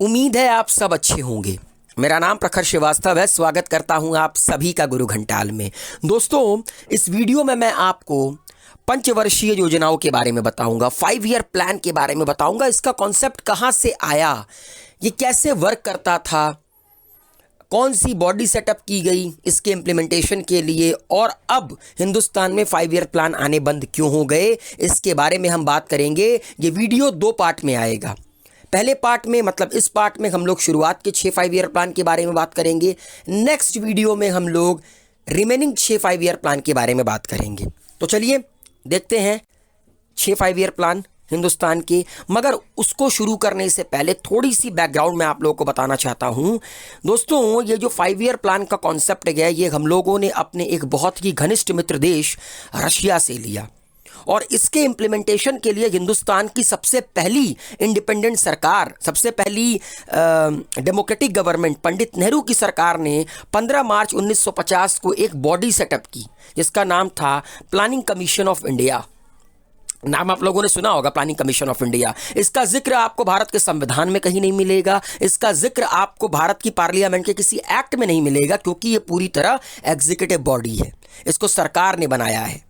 उम्मीद है आप सब अच्छे होंगे। मेरा नाम प्रखर श्रीवास्तव है। स्वागत करता हूं आप सभी का गुरु घंटाल में। दोस्तों, इस वीडियो में मैं आपको पंचवर्षीय योजनाओं के बारे में बताऊंगा, 5 ईयर प्लान के बारे में बताऊंगा। इसका कॉन्सेप्ट कहां से आया, ये कैसे वर्क करता था, कौन सी बॉडी सेटअप की गई इसके इम्प्लीमेंटेशन के लिए, और अब हिंदुस्तान में 5 ईयर प्लान आने बंद क्यों हो गए, इसके बारे में हम बात करेंगे। ये वीडियो 2 पार्ट में आएगा। पहले पार्ट में, मतलब इस पार्ट में हम लोग शुरुआत के 6 5 ईयर प्लान के बारे में बात करेंगे। नेक्स्ट वीडियो में हम लोग रिमेनिंग 6 5 ईयर प्लान के बारे में बात करेंगे। तो चलिए देखते हैं 6 5 ईयर प्लान हिंदुस्तान के। मगर उसको शुरू करने से पहले थोड़ी सी बैकग्राउंड मैं आप लोगों को बताना चाहता हूं। दोस्तों, ये जो 5 ईयर प्लान का कॉन्सेप्ट है, ये हम लोगों ने अपने एक बहुत ही घनिष्ठ मित्र देश रशिया से लिया, और इसके इम्प्लीमेंटेशन के लिए हिंदुस्तान की सबसे पहली इंडिपेंडेंट सरकार, सबसे पहली डेमोक्रेटिक गवर्नमेंट पंडित नेहरू की सरकार ने 15 मार्च 1950 को एक बॉडी सेटअप की, जिसका नाम था प्लानिंग कमीशन ऑफ इंडिया। नाम आप लोगों ने सुना होगा, प्लानिंग कमीशन ऑफ इंडिया। इसका जिक्र आपको भारत के संविधान में कहीं नहीं मिलेगा, इसका जिक्र आपको भारत की पार्लियामेंट के किसी एक्ट में नहीं मिलेगा, क्योंकि ये पूरी तरह एग्जीक्यूटिव बॉडी है। इसको सरकार ने बनाया है,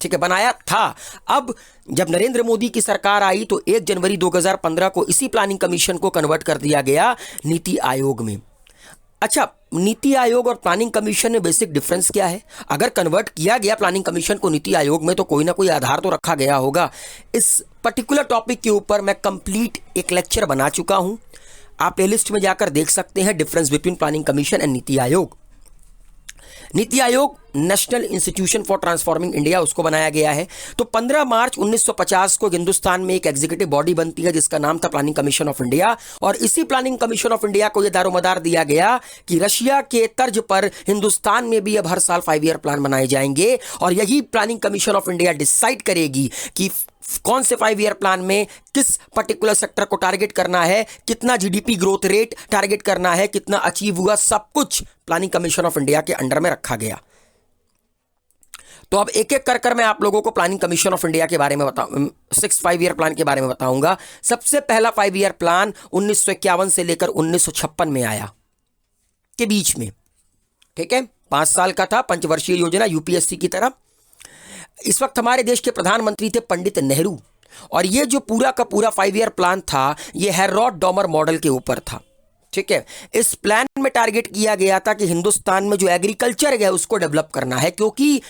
ठीक है, बनाया था। अब जब नरेंद्र मोदी की सरकार आई तो 1 जनवरी 2015 को इसी प्लानिंग कमीशन को कन्वर्ट कर दिया गया नीति आयोग में। अच्छा, नीति आयोग और प्लानिंग कमीशन में बेसिक डिफरेंस क्या है? अगर कन्वर्ट किया गया प्लानिंग कमीशन को नीति आयोग में, तो कोई ना कोई आधार तो रखा गया होगा। इस पर्टिकुलर टॉपिक के ऊपर मैं कंप्लीट एक लेक्चर बना चुका हूं, आप प्लेलिस्ट में जाकर देख सकते हैं, difference between planning commission and NITI Aayog. NITI Aayog national institution for transforming India, उसको बनाया गया है। तो 15 मार्च 1950 को हिंदुस्तान में एक एग्जीक्यूटिव बॉडी बनती है, जिसका नाम था प्लानिंग कमीशन ऑफ इंडिया। और इसी प्लानिंग कमीशन ऑफ इंडिया को यह दारोमदार दिया गया कि रशिया के तर्ज पर हिंदुस्तान में भी अब हर साल 5 ईयर प्लान बनाए जाएंगे, और यही planning commission of India decide करेगी कि कौन से 5 ईयर प्लान में किस पर्टिकुलर सेक्टर को टारगेट करना है, कितना जीडीपी ग्रोथ रेट टारगेट करना है, कितना अचीव हुआ, सब कुछ प्लानिंग कमीशन ऑफ इंडिया के अंडर में रखा गया। तो अब एक एक कर मैं आप लोगों को प्लानिंग कमीशन ऑफ इंडिया के बारे में बताऊं, 6 5 ईयर प्लान के बारे में बताऊंगा। सबसे पहला 5 ईयर प्लान 1951 से लेकर 1956 में आया, के बीच में, ठीक है, 5 साल का था, पंचवर्षीय योजना, यूपीएससी की तरह। इस वक्त हमारे देश के प्रधानमंत्री थे पंडित नेहरू, और ये जो पूरा का पूरा 5 ईयर प्लान था, ये हेरोड डॉमर मॉडल के ऊपर था, ठीक है। इस प्लान में टारगेट किया गया था कि हिंदुस्तान में जो एग्रीकल्चर है उसको डेवलप करना है, क्योंकि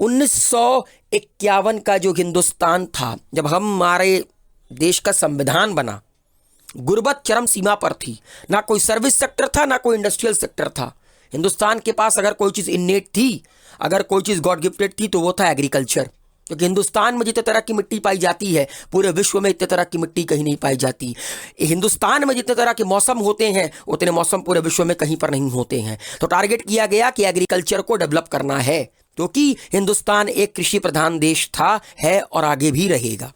1951 का जो हिंदुस्तान था, जब हमारे देश का संविधान बना, गुर्बत चरम सीमा पर थी। ना कोई सर्विस सेक्टर था, ना कोई इंडस्ट्रियल सेक्टर था। हिंदुस्तान के पास अगर कोई चीज़ इन्नेट थी, अगर कोई चीज़ गॉड गिफ्टेड थी, तो वो था एग्रीकल्चर। क्योंकि हिंदुस्तान में जितने तरह की मिट्टी पाई जाती है, पूरे विश्व में इतने तरह की मिट्टी कहीं नहीं पाई जाती। हिंदुस्तान में जितने तरह के मौसम होते हैं, उतने मौसम पूरे विश्व में कहीं पर नहीं होते हैं। तो टारगेट किया गया कि एग्रीकल्चर को डेवलप करना है, क्योंकि हिंदुस्तान एक कृषि प्रधान देश था, है और आगे भी रहेगा।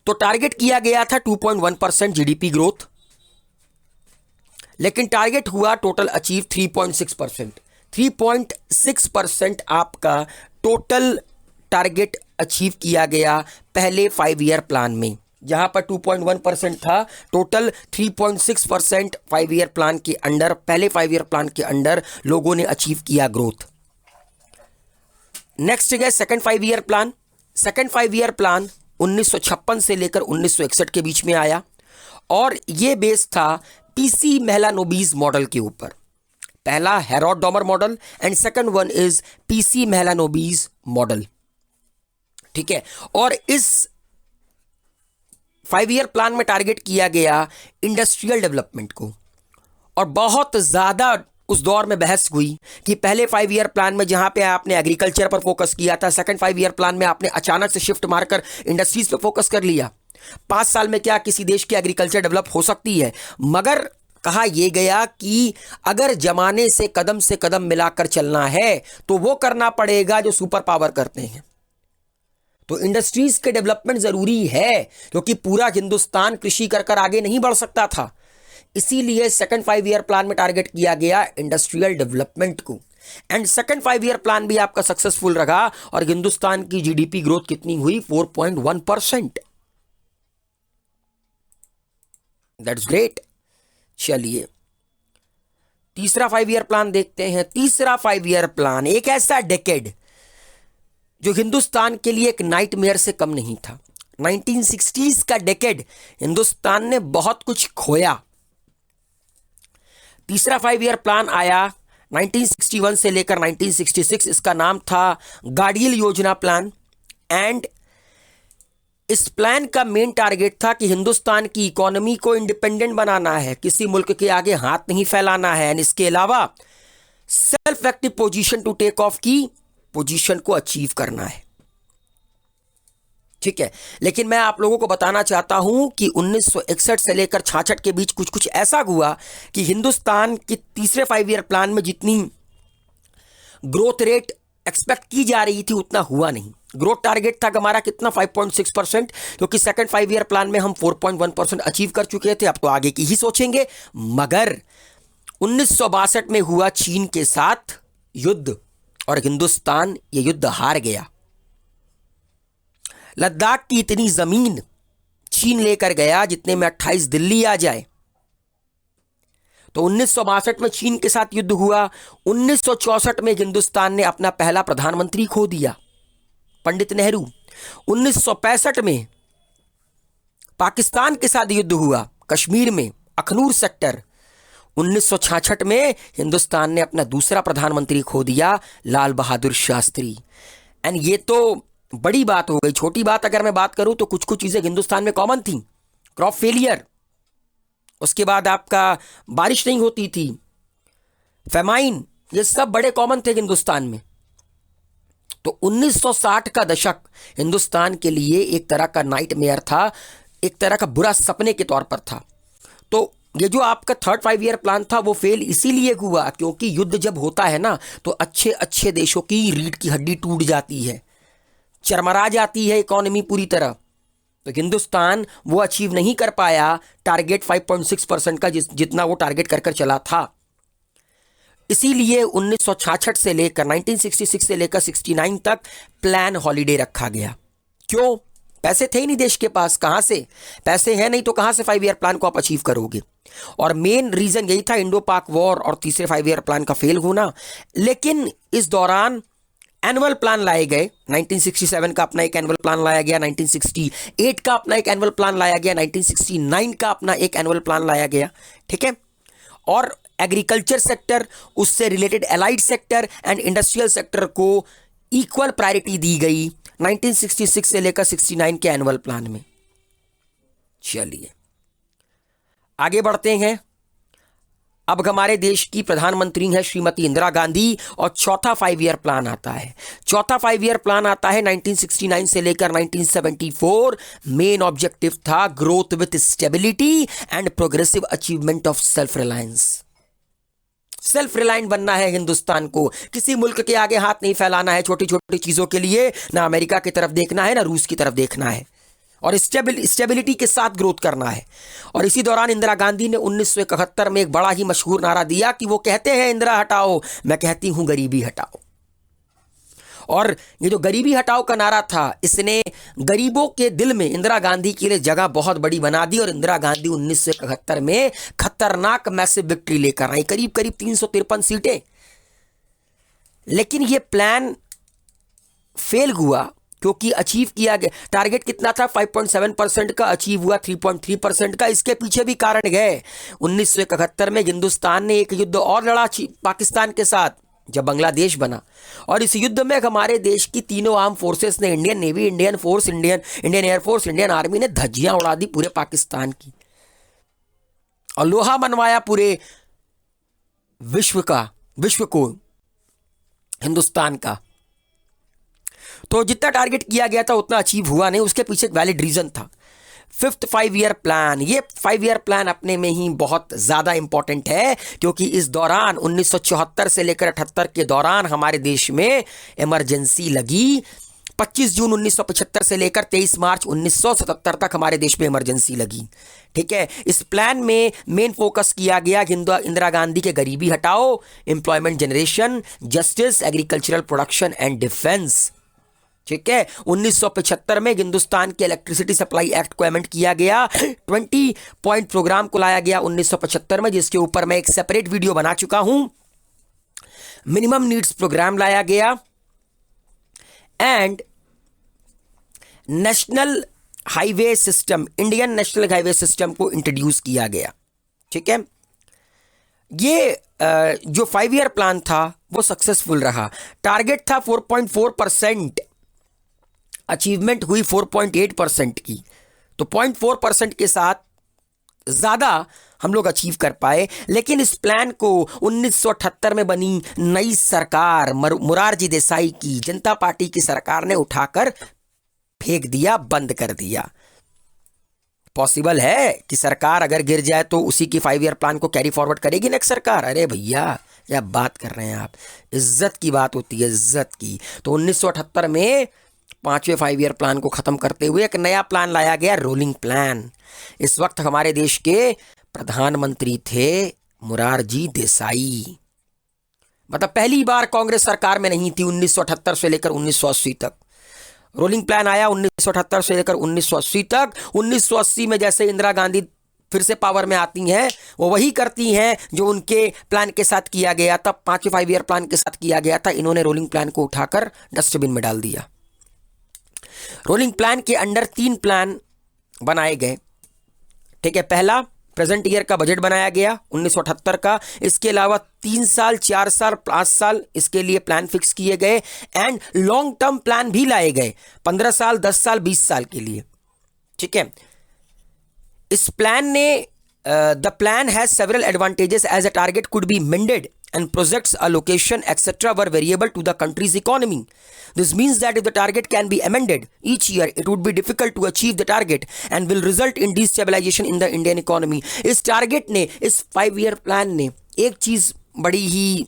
तो टारगेट किया गया था 2.1% जीडीपी ग्रोथ, लेकिन टारगेट हुआ टोटल अचीव 3.6%। 3.6% आपका टोटल टारगेट अचीव किया गया पहले 5 ईयर प्लान में। जहां पर 2.1% था, टोटल 3.6% 5 ईयर प्लान के अंडर, पहले 5 ईयर प्लान के अंडर लोगों ने अचीव किया ग्रोथ। नेक्स्ट है second 5 year plan. Second 5 year plan 1956 से लेकर 1961 के बीच में आया, और यह बेस था पीसी मेहलानोबिस मॉडल के ऊपर। पहला Harrod Domar model and second one is PC Mahalanobis model, ठीक है। और इस 5 ईयर प्लान में टारगेट किया गया इंडस्ट्रियल डेवलपमेंट को, और बहुत ज्यादा उस दौर में बहस हुई कि पहले 5 ईयर प्लान में जहां पे आपने एग्रीकल्चर पर फोकस किया था, सेकंड 5 ईयर प्लान में आपने अचानक से शिफ्ट मारकर इंडस्ट्रीज पे फोकस कर लिया। 5 साल में क्या किसी देश की एग्रीकल्चर डेवलप हो सकती है? मगर कहा यह गया कि अगर जमाने से कदम मिलाकर चलना है, तो वो करना पड़ेगा जो सुपर पावर करते हैं। तो इंडस्ट्रीज के डेवलपमेंट जरूरी है, क्योंकि पूरा हिंदुस्तान कृषि कर आगे नहीं बढ़ सकता था। इसीलिए सेकंड 5 ईयर प्लान में टारगेट किया गया इंडस्ट्रियल डेवलपमेंट को, एंड सेकंड 5 ईयर प्लान भी आपका सक्सेसफुल रहा, और हिंदुस्तान की जीडीपी ग्रोथ कितनी हुई? 4.1%। That's great. चलिए तीसरा 5 ईयर प्लान देखते हैं। तीसरा 5 ईयर प्लान एक ऐसा डेकेड जो हिंदुस्तान के लिए एक नाइटमेयर से कम नहीं था। 1960s का डेकेड हिंदुस्तान ने बहुत कुछ खोया। तीसरा 5 ईयर प्लान आया 1961 से लेकर 1966। इसका नाम था गाड़ियल योजना प्लान। एंड इस प्लान का मेन टारगेट था कि हिंदुस्तान की इकोनॉमी को इंडिपेंडेंट बनाना है, किसी मुल्क के आगे हाथ नहीं फैलाना है, एंड इसके अलावा self active position to take off की पोजीशन को अचीव करना है। ठीक है, लेकिन मैं आप लोगों को बताना चाहता हूं कि 1961 से लेकर 66 के बीच कुछ कुछ ऐसा हुआ कि हिंदुस्तान के तीसरे 5 ईयर प्लान में जितनी ग्रोथ रेट एक्सपेक्ट की जा रही थी उतना हुआ नहीं। ग्रोथ टारगेट था हमारा कितना 5.6%, क्योंकि सेकंड 5 ईयर प्लान में हम 4.1% अचीव कर चुके थे। अब तो आगे की ही सोचेंगे। मगर 1962 में हुआ चीन के साथ युद्ध और हिंदुस्तान ये युद्ध हार गया। लद्दाख की इतनी जमीन चीन लेकर गया जितने में 28 दिल्ली आ जाए। तो 1962 में चीन के साथ युद्ध हुआ। 1964 में हिंदुस्तान ने अपना पहला प्रधानमंत्री खो दिया, पंडित नेहरू। 1965 में पाकिस्तान के साथ युद्ध हुआ कश्मीर में, अखनूर सेक्टर। 1966 में हिंदुस्तान ने अपना दूसरा प्रधानमंत्री खो दिया, लाल बहादुर शास्त्री। एंड ये तो बड़ी बात हो गई। छोटी बात अगर मैं बात करूं तो कुछ कुछ चीजें हिंदुस्तान में कॉमन थी। क्रॉप फेलियर, उसके बाद आपका बारिश नहीं होती थी, फेमाइन, ये सब बड़े कॉमन थे हिंदुस्तान में। तो 1960 का दशक हिंदुस्तान के लिए एक तरह का नाइटमेयर था, एक तरह का बुरा सपने के तौर पर था। तो ये जो आपका थर्ड 5 ईयर प्लान था वो फेल इसीलिए हुआ क्योंकि युद्ध जब होता है ना तो अच्छे अच्छे देशों की रीढ़ की हड्डी टूट जाती है, चरमरा जाती है इकोनॉमी पूरी तरह। तो हिंदुस्तान वो अचीव नहीं कर पाया टारगेट 5.6% का जितना वो टारगेट कर चला था। इसीलिए 1966 से लेकर 1966 से लेकर 69 तक प्लान हॉलीडे रखा गया। क्यों? पैसे थे ही नहीं देश के पास। कहां से पैसे हैं नहीं तो कहां से 5 ईयर प्लान को आप अचीव करोगे? और मेन रीजन यही था इंडो पाक वॉर और तीसरे 5 ईयर प्लान का फेल होना। लेकिन इस दौरान एनुअल प्लान लाए गए। 1967 का अपना एक एनुअल प्लान लाया गया, 1968 का अपना एक एनुअल प्लान लाया गया, 1969 का अपना एक एनुअल प्लान लाया गया। ठीक है, और एग्रीकल्चर सेक्टर, उससे related allied sector and industrial sector को इक्वल प्रायोरिटी दी गई 1966 से लेकर 69 के एनुअल प्लान में। चलिए आगे बढ़ते हैं। अब हमारे देश की प्रधानमंत्री है श्रीमती इंदिरा गांधी और चौथा 5 ईयर प्लान आता है। चौथा 5 ईयर प्लान आता है 1969 से लेकर 1974। मेन ऑब्जेक्टिव था growth with stability and progressive achievement of self reliance. Self reliant बनना है हिंदुस्तान को, किसी मुल्क के आगे हाथ नहीं फैलाना है छोटी छोटी चीजों के लिए, ना अमेरिका की तरफ देखना है ना रूस की तरफ देखना है, और स्टेबिलिटी के साथ ग्रोथ करना है। और इसी दौरान इंदिरा गांधी ने 1971 में एक बड़ा ही मशहूर नारा दिया कि वो कहते हैं इंदिरा हटाओ, मैं कहती हूं गरीबी हटाओ। और ये जो गरीबी हटाओ का नारा था, इसने गरीबों के दिल में इंदिरा गांधी के लिए जगह बहुत बड़ी बना दी। और इंदिरा गांधी 1971 में खतरनाक मैसिव विक्ट्री लेकर आई, करीब करीब 353 सीटें। लेकिन ये प्लान फेल हुआ क्योंकि अचीव किया गया टारगेट कितना था 5.7% का, अचीव हुआ 3.3% का। इसके पीछे भी कारण गए। 1971 में हिंदुस्तान ने एक युद्ध और लड़ा पाकिस्तान के साथ जब बांग्लादेश बना, और इस युद्ध में हमारे देश की तीनों आर्म फोर्सेस ने, Indian navy, Indian force, Indian air force, Indian army ने धज्जियां उड़ा दी पूरे पाकिस्तान की और लोहा मनवाया पूरे विश्व को हिंदुस्तान का। तो जितना टारगेट किया गया था उतना अचीव हुआ नहीं। उसके पीछे एक वैलिड रीजन था। फिफ्थ 5 ईयर प्लान, ये 5 ईयर प्लान अपने में ही बहुत ज़्यादा इंपॉर्टेंट है क्योंकि इस दौरान 1974 से लेकर 78 के दौरान हमारे देश में इमरजेंसी लगी। 25 जून 1975 से लेकर 23 मार्च 1977 तक हमारे देश में इमरजेंसी लगी। ठीक है, इस प्लान में मेन फोकस किया गया इंदिरा गांधी के गरीबी हटाओ, employment generation, justice, agricultural production and defence. ठीक है। 1975 में हिंदुस्तान के इलेक्ट्रिसिटी सप्लाई एक्ट को अमेंड किया गया। 20 पॉइंट प्रोग्राम को लाया गया 1975 में, जिसके ऊपर मैं एक सेपरेट वीडियो बना चुका हूं। मिनिमम नीड्स प्रोग्राम लाया गया and national highway system, Indian national highway system को इंट्रोड्यूस किया गया। ठीक है। ये जो 5 ईयर प्लान था वो सक्सेसफुल रहा। टारगेट था 4.4%, अचीवमेंट हुई 4.8% की, तो 0.4% के साथ ज़्यादा हम लोग अचीव कर पाए। लेकिन इस प्लान को 1978 में बनी नई सरकार, मोरारजी देसाई की जनता पार्टी की सरकार ने उठाकर फेंक दिया, बंद कर दिया। पॉसिबल है कि सरकार अगर गिर जाए तो उसी की 5 ईयर प्लान को कैरी फॉरवर्ड करेगी नेक्स्ट सरकार? अरे भैया क्या बात कर रहे हैं आप, इज्जत की बात होती है, इज्जत की। तो 1978 में 5वें 5 ईयर प्लान को खत्म करते हुए एक नया प्लान लाया गया, रोलिंग प्लान। इस वक्त हमारे देश के प्रधानमंत्री थे मोरारजी देसाई। मतलब पहली बार कांग्रेस सरकार में नहीं थी 1978 से लेकर 1980 तक। रोलिंग प्लान आया 1978 से लेकर 1980 तक। 1980 में जैसे इंदिरा गांधी फिर से पावर में आती हैं, वो वही करती हैं जो उनके प्लान के साथ किया गया था, 5वें 5 ईयर प्लान के साथ किया गया था। इन्होंने रोलिंग प्लान को उठाकर डस्टबिन में डाल दिया। रोलिंग प्लान के अंडर 3 प्लान बनाए गए। ठीक है। पहला, प्रेजेंट ईयर का बजट बनाया गया 1978 का। इसके अलावा 3 साल, 4 साल, 5 साल इसके लिए प्लान फिक्स किए गए एंड लॉन्ग टर्म प्लान भी लाए गए 15 साल, 10 साल, 20 साल के लिए। ठीक है। इस प्लान ने the plan has several advantages as a target could be mended and projects allocation etc were variable to the country's economy. This means that if the target can be amended each year, it would be difficult to achieve the target and will result in destabilization in the Indian economy. इस target ने, इस 5 year plan ने एक चीज बड़ी ही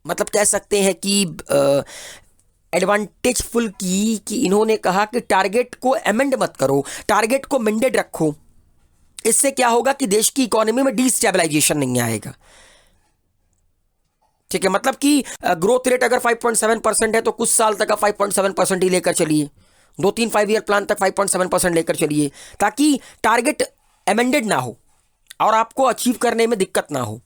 मतलब कह सकते हैं कि एडवांटेजफुल की कि इन्होंने कहा कि टारगेट को अमेंड मत करो, टारगेट को मेंडेड रखो। इससे क्या होगा कि देश की इकोनॉमी में डिस्टेबलाइजेशन नहीं आएगा। ठीक है। मतलब कि ग्रोथ रेट अगर 5.7% है तो कुछ साल तक 5.7% ही लेकर चलिए, 2-3 5 ईयर प्लान तक 5.7% लेकर चलिए, ताकि टारगेट अमेंडेड ना हो और आपको अचीव करने में दिक्कत ना हो।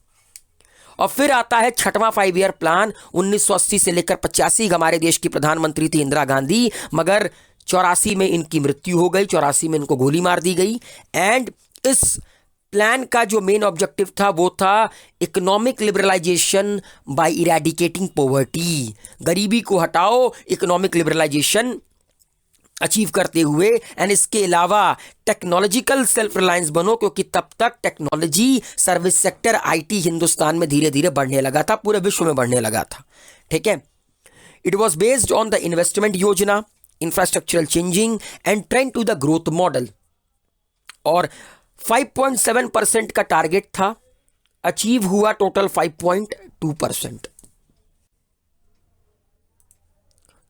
और फिर आता है 6वां 5 ईयर प्लान 1980 से लेकर 85। हमारे देश की प्रधानमंत्री थी इंदिरा गांधी, मगर 84 में इनकी मृत्यु हो गई, 84 में इनको गोली मार दी गई। एंड इस प्लान का जो मेन ऑब्जेक्टिव था वो था economic liberalisation by eradicating poverty. गरीबी को हटाओ, इकोनॉमिक लिबरलाइजेशन अचीव करते हुए। एंड इसके अलावा टेक्नोलॉजिकल सेल्फ रिलायंस बनो, क्योंकि तब तक technology, service sector, IT Hindustan में धीरे धीरे बढ़ने लगा था, पूरे विश्व में बढ़ने लगा था। ठीक है। It was based on the investment योजना, infrastructural changing and trend to the growth model. और 5.7% का टारगेट था, अचीव हुआ टोटल 5.2%।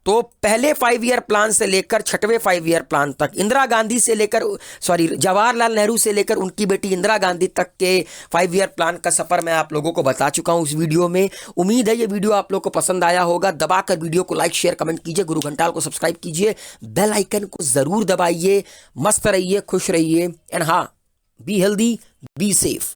तो पहले 5 ईयर प्लान से लेकर 6वें 5 ईयर प्लान तक, इंदिरा गांधी से लेकर जवाहरलाल नेहरू से लेकर उनकी बेटी इंदिरा गांधी तक के 5 ईयर प्लान का सफर मैं आप लोगों को बता चुका हूं इस वीडियो में। उम्मीद है ये वीडियो आप लोगों को पसंद आया होगा। दबाकर वीडियो को लाइक, शेयर, कमेंट कीजिए, गुरु घंटाल को सब्सक्राइब कीजिए, बेल आइकन को जरूर दबाइए। मस्त रहिए, खुश रहिए एंड हाँ, बी हेल्दी, बी सेफ।